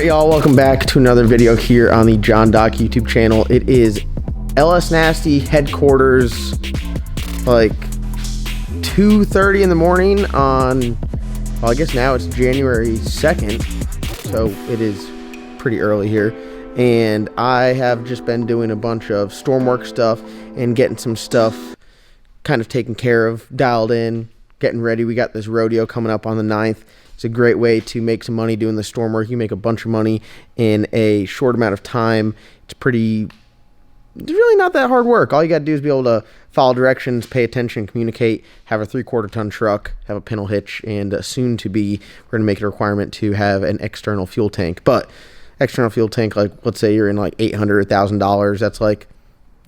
y'all, welcome back to another video here on the John Doc YouTube channel. It is LS Nasty headquarters, like 2:30 in the morning on, well, I guess now it's January 2nd, so it is pretty early here. And I have just been doing a bunch of stormwork stuff and getting some stuff kind of taken care of, dialed in, getting ready. We got this rodeo coming up on the 9th. It's a great way to make some money doing the storm work. You make a bunch of money in a short amount of time. It's really not that hard work. All you got to do is be able to follow directions, pay attention, communicate, have a 3/4 ton truck, have a pintle hitch, and soon to be, we're going to make it a requirement to have an external fuel tank. But external fuel tank, like let's say you're in like $800 or $1,000, that's like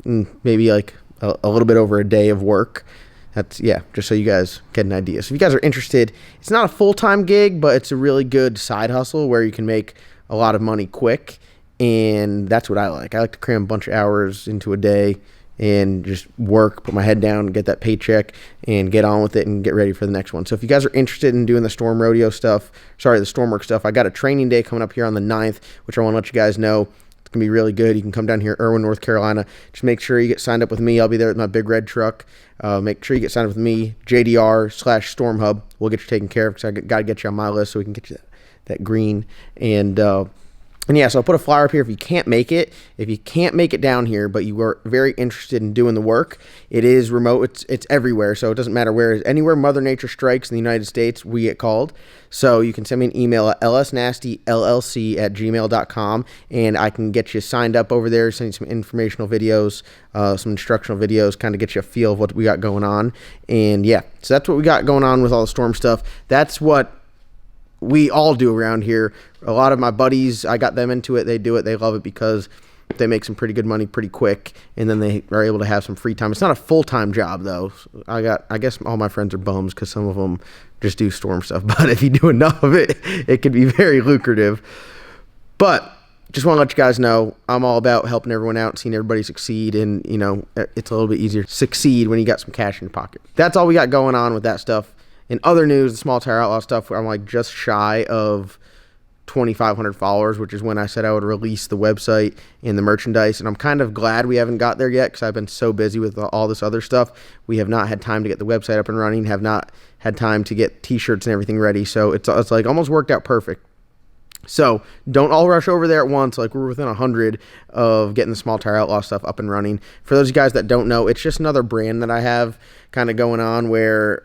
maybe like a little bit over a day of work. That's, yeah, just so you guys get an idea. So if you guys are interested, it's not a full-time gig, but it's a really good side hustle where you can make a lot of money quick, and that's what I like. I like to cram a bunch of hours into a day and just work, put my head down, get that paycheck, and get on with it and get ready for the next one. So if you guys are interested in doing the storm rodeo stuff, the stormwork stuff, I got a training day coming up here on the 9th, which I want to let you guys know. It's going to be really good. You can come down here, Erwin, North Carolina. Just make sure you get signed up with me. I'll be there with my big red truck. Make sure you get signed up with me, JDR/StormHub. We'll get you taken care of because I got to get you on my list so we can get you that green. And yeah, so I'll put a flyer up here if you can't make it. If you can't make it down here, but you are very interested in doing the work, it is remote. It's everywhere, so it doesn't matter where. Anywhere Mother Nature strikes in the United States, we get called. So you can send me an email at lsnastyllc@gmail.com, and I can get you signed up over there, send you some informational videos, some instructional videos, kind of get you a feel of what we got going on. And yeah, so that's what we got going on with all the storm stuff. That's what we all do around here. A lot of my buddies, I got them into it. They do it. They love it because they make some pretty good money pretty quick, and then they are able to have some free time. It's not a full-time job, though. I guess all my friends are bums because some of them just do storm stuff. But if you do enough of it, it can be very lucrative. But just want to let you guys know, I'm all about helping everyone out, seeing everybody succeed, and, you know, it's a little bit easier to succeed when you got some cash in your pocket. That's all we got going on with that stuff. In other news, the Small Tire Outlaw stuff, I'm like just shy of 2,500 followers, which is when I said I would release the website and the merchandise. And I'm kind of glad we haven't got there yet because I've been so busy with all this other stuff. We have not had time to get the website up and running, have not had time to get t-shirts and everything ready. So it's like almost worked out perfect. So don't all rush over there at once. Like, we're within 100 of getting the Small Tire Outlaw stuff up and running. For those of you guys that don't know, it's just another brand that I have kind of going on where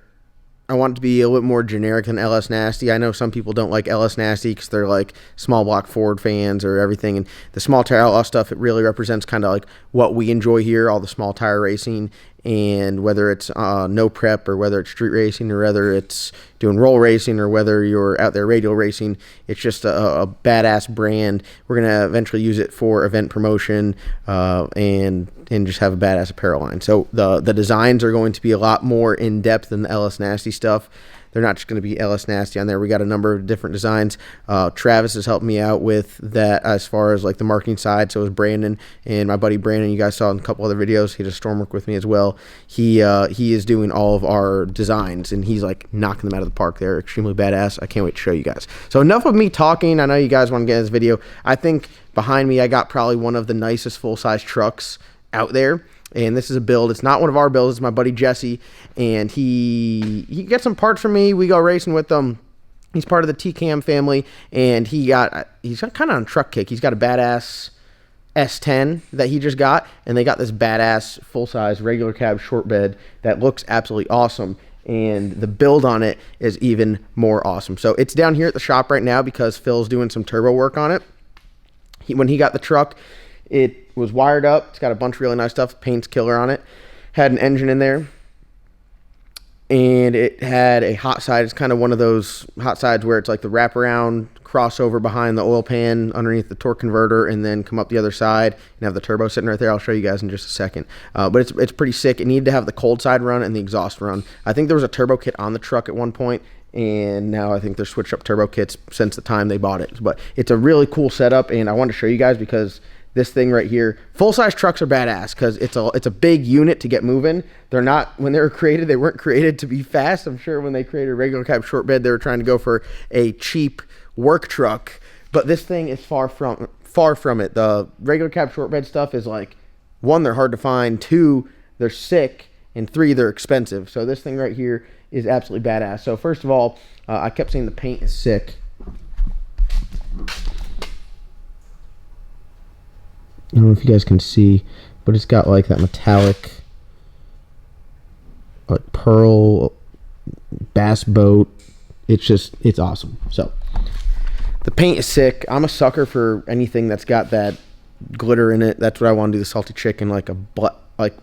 I want it to be a little bit more generic than LS Nasty. I know some people don't like LS Nasty because they're like small block Ford fans or everything. And the Small Tire Outlaw stuff, it really represents kind of like what we enjoy here, all the small tire racing. And whether it's no prep or whether it's street racing or whether it's doing roll racing or whether you're out there radial racing, it's just a badass brand. We're going to eventually use it for event promotion and just have a badass apparel line. So the designs are going to be a lot more in-depth than the LS Nasty stuff. They're not just going to be LS Nasty on there. We got a number of different designs. Travis has helped me out with that as far as like the marketing side. So is Brandon, and my buddy Brandon, you guys saw in a couple other videos. He does storm work with me as well. He is doing all of our designs, and he's like knocking them out of the park. They're extremely badass. I can't wait to show you guys. So enough of me talking. I know you guys want to get in this video. I think behind me I got probably one of the nicest full-size trucks out there. And this is a build. It's not one of our builds. It's my buddy Jesse, and he gets some parts from me. We go racing with them. He's part of the T-Cam family, and he's got kind of on truck kick. He's got a badass S10 that he just got, and they got this badass full-size regular cab short bed that looks absolutely awesome. And the build on it is even more awesome. So it's down here at the shop right now because Phil's doing some turbo work on it. When he got the truck, it was wired up. It's got a bunch of really nice stuff. Paint's killer on it. Had an engine in there. And it had a hot side. It's kind of one of those hot sides where it's like the wraparound crossover behind the oil pan underneath the torque converter and then come up the other side and have the turbo sitting right there. I'll show you guys in just a second. But it's pretty sick. It needed to have the cold side run and the exhaust run. I think there was a turbo kit on the truck at one point, and now I think they're switched up turbo kits since the time they bought it. But it's a really cool setup, and I wanted to show you guys because this thing right here, full-size trucks are badass because it's a big unit to get moving. They're not, when they were created, they weren't created to be fast. I'm sure when they created a regular cab short bed, they were trying to go for a cheap work truck. But this thing is far from it. The regular cab short bed stuff is like, 1, they're hard to find, 2, they're sick, and 3, they're expensive. So this thing right here is absolutely badass. So first of all, I kept saying the paint is sick. I don't know if you guys can see, but it's got like that metallic, like pearl bass boat. It's awesome. So the paint is sick. I'm a sucker for anything that's got that glitter in it. That's what I want to do. The salty chicken, like like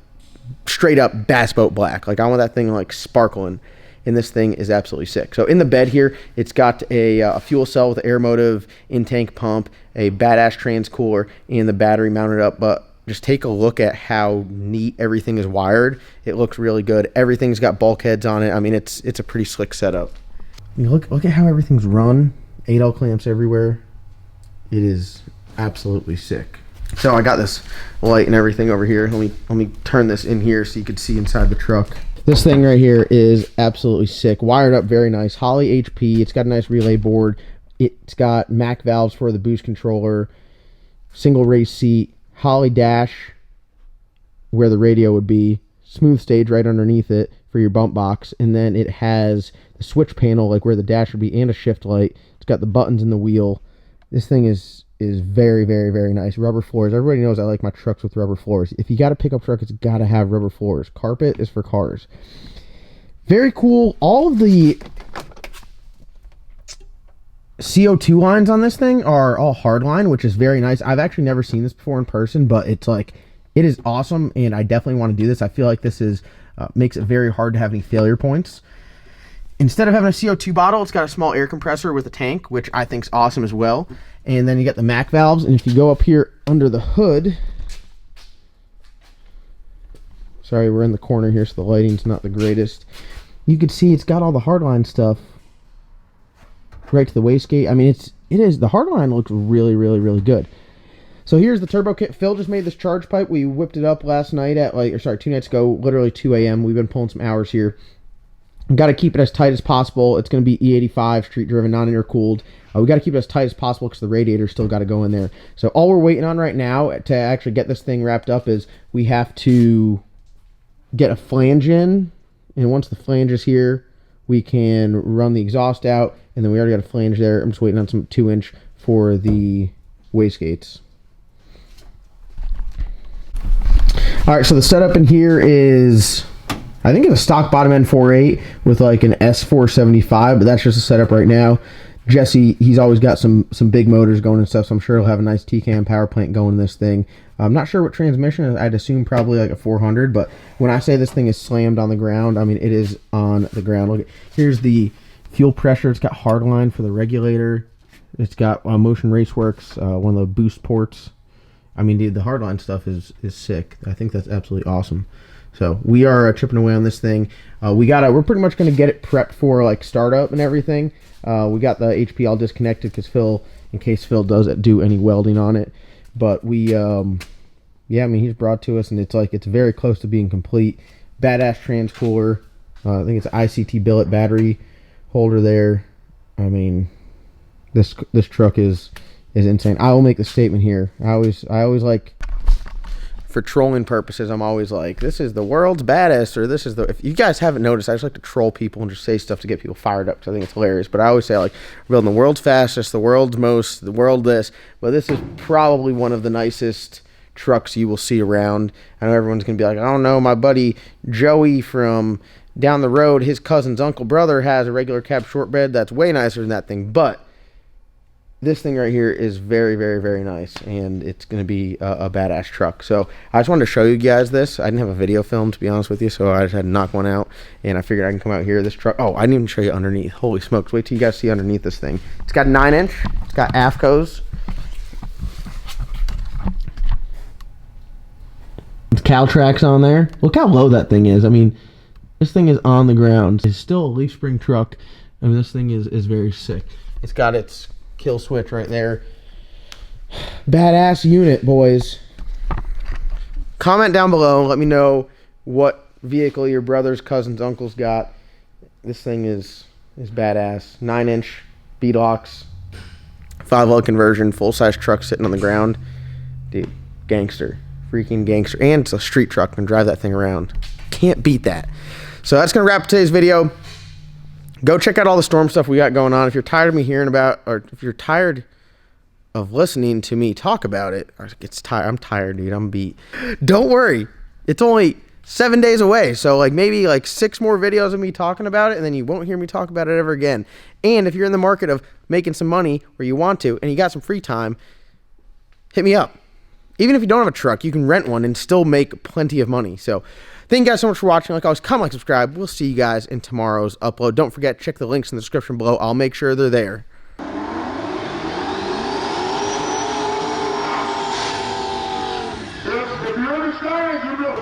straight up bass boat black. Like I want that thing like sparkling. And this thing is absolutely sick. So in the bed here, it's got a fuel cell with an air motive, in-tank pump, a badass trans cooler, and the battery mounted up. But just take a look at how neat everything is wired. It looks really good. Everything's got bulkheads on it. I mean, it's a pretty slick setup. I mean, look at how everything's run. 8L clamps everywhere. It is absolutely sick. So I got this light and everything over here. Let me turn this in here so you can see inside the truck. This thing right here is absolutely sick. Wired up very nice. Holley HP. It's got a nice relay board. It's got Mac valves for the boost controller. Single race seat. Holley dash where the radio would be. Smooth stage right underneath it for your bump box. And then it has the switch panel like where the dash would be and a shift light. It's got the buttons in the wheel. This thing is very, very, very nice. Rubber floors. Everybody knows I like my trucks with rubber floors. If you got a pickup truck, it's got to have rubber floors. Carpet is for cars. Very cool. All of the CO2 lines on this thing are all hardline, which is very nice. I've actually never seen this before in person, but it's like, it is awesome, and I definitely want to do this. I feel like this is makes it very hard to have any failure points. Instead of having a CO2 bottle, it's got a small air compressor with a tank, which I think is awesome as well. And then you got the Mac valves, and if you go up here under the hood, sorry, we're in the corner here, so the lighting's not the greatest. You can see it's got all the hardline stuff right to the wastegate. I mean, the hardline looks really, really, really good. So here's the turbo kit. Phil just made this charge pipe. We whipped it up last night at 2 nights ago, literally 2 a.m. We've been pulling some hours here. Got to keep it as tight as possible. It's going to be E85 street driven, not intercooled. We got to keep it as tight as possible because the radiator still got to go in there. So all we're waiting on right now to actually get this thing wrapped up is we have to get a flange in, and once the flange is here, we can run the exhaust out, and then we already got a flange there. I'm just waiting on some 2-inch for the wastegates. All right, so the setup in here is, I think it's a stock bottom end 4.8 with like an S475, but that's just a setup right now. Jesse, he's always got some big motors going and stuff, so I'm sure he'll have a nice TCAM power plant going in this thing. I'm not sure what transmission. I'd assume probably like a 400, but when I say this thing is slammed on the ground, I mean it is on the ground. Look, here's the fuel pressure. It's got hardline for the regulator. It's got Motion Raceworks, one of the boost ports. I mean, dude, the hardline stuff is sick. I think that's absolutely awesome. So we are chipping away on this thing. We're pretty much going to get it prepped for like startup and everything. We got the HP all disconnected because in case Phil does do any welding on it. But yeah, I mean, he's brought to us, and it's very close to being complete. Badass trans cooler. I think it's an ICT billet battery holder there. I mean, this truck is insane. I will make the statement here. I always like, for trolling purposes, I'm always like, this is the world's baddest, or this is the, if you guys haven't noticed, I just like to troll people and just say stuff to get people fired up because I think it's hilarious. But I always say, like, we're building the world's fastest, the world's most, the world this. But this is probably one of the nicest trucks you will see around. I know everyone's going to be like, I don't know, my buddy Joey from down the road, his cousin's uncle brother has a regular cab short bed that's way nicer than that thing. But this thing right here is very, very, very nice, and it's going to be a badass truck. So I just wanted to show you guys this. I didn't have a video film, to be honest with you, so I just had to knock one out, and I figured I can come out here. This truck, oh, I didn't even show you underneath. Holy smokes, wait till you guys see underneath this thing. It's got 9-inch. It's got AFCOs. It's Caltrax on there. Look how low that thing is. I mean, this thing is on the ground. It's still a leaf spring truck. I mean, this thing is very sick. It's got its kill switch right there. Badass unit, boys. Comment down below. Let me know what vehicle your brothers, cousins, uncles got. This thing is badass. 9-inch beadlocks. 5L conversion, full-size truck sitting on the ground. Dude, gangster. Freaking gangster. And it's a street truck. And drive that thing around. Can't beat that. So that's going to wrap today's video. Go check out all the storm stuff we got going on. If you're tired of me hearing about, or if you're tired of listening to me talk about it, or I'm tired, dude. I'm beat. Don't worry. It's only 7 days away. So like maybe like 6 more videos of me talking about it, and then you won't hear me talk about it ever again. And if you're in the market of making some money or you want to, and you got some free time, hit me up. Even if you don't have a truck, you can rent one and still make plenty of money. So thank you guys so much for watching. Like always, comment, like, subscribe. We'll see you guys in tomorrow's upload. Don't forget, check the links in the description below. I'll make sure they're there. If you understand, you know.